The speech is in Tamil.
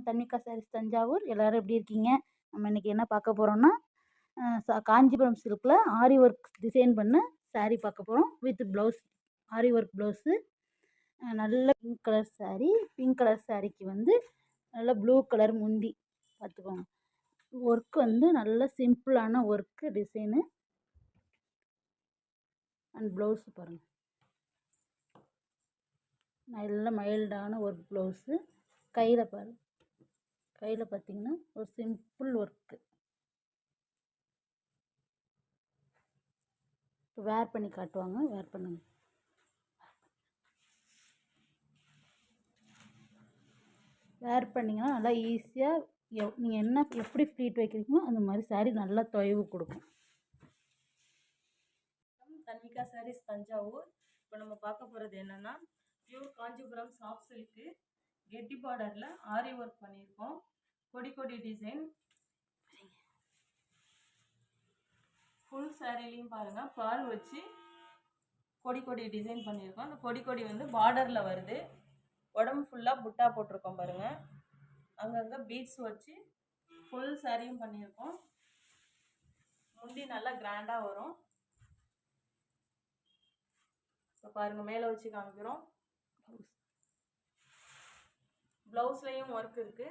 தன்விகா சாரீஸ் தஞ்சாவூர். எல்லாரும் எப்படி இருக்கீங்க? நம்ம இன்னைக்கு என்ன பார்க்க போறோம்னா, காஞ்சிபுரம் சில்க்ல ஆரி ஒர்க் டிசைன் பண்ண saree பார்க்க போறோம். With blouse, aari work blouse. நல்ல pink colour saree. Pink colour சாரிக்கு வந்து நல்ல ப்ளூ கலர் முந்தி பார்த்துக்கோங்க. ஒர்க் வந்து நல்ல சிம்பிளான ஒர்க்கு டிசைனு. அண்ட் ப்ளவுஸ் பாருங்கள், நல்ல மைல்டான ஒர்க் ப்ளவுஸு. கையில் பாருங்கள், கையில் பார்த்தீங்கன்னா ஒரு சிம்பிள் ஒர்க்கு. இப்போ வேர் பண்ணி காட்டுவாங்க, வேர் பண்ணுங்க. வேர் பண்ணிங்கன்னா நல்லா ஈஸியாக நீங்கள் என்ன எப்படி ஃப்ளீட் வைக்கிறீங்களோ அந்த மாதிரி saree நல்லா தொய்வு கொடுக்கும். தன்விகா சாரீஸ் தஞ்சாவூர். இப்போ நம்ம பார்க்க போகிறது என்னென்னா, பியூர் காஞ்சிபுரம் சாஃப்ட் சில்க்கு கெட்டி பார்டரில் ஆரி ஒர்க் பண்ணியிருக்கோம். கொடி கொடி டிசைன். ஃபுல் சாரீலையும் பாருங்கள் பால் வச்சு கொடி கொடி டிசைன் பண்ணியிருக்கோம். அந்த கொடி கொடி வந்து பார்டரில் வருது. உடம்பு ஃபுல்லாக புட்டா போட்டிருக்கோம் பாருங்கள். அங்கங்கே பீட்ஸ் வச்சு ஃபுல் சாரியும் பண்ணியிருக்கோம். முந்தி நல்லா கிராண்டாக வரும். இப்போ பாருங்கள், மேலே வச்சு காமிக்கிறோம். ப்ளவுஸ்லையும் ஒர்க் இருக்குது.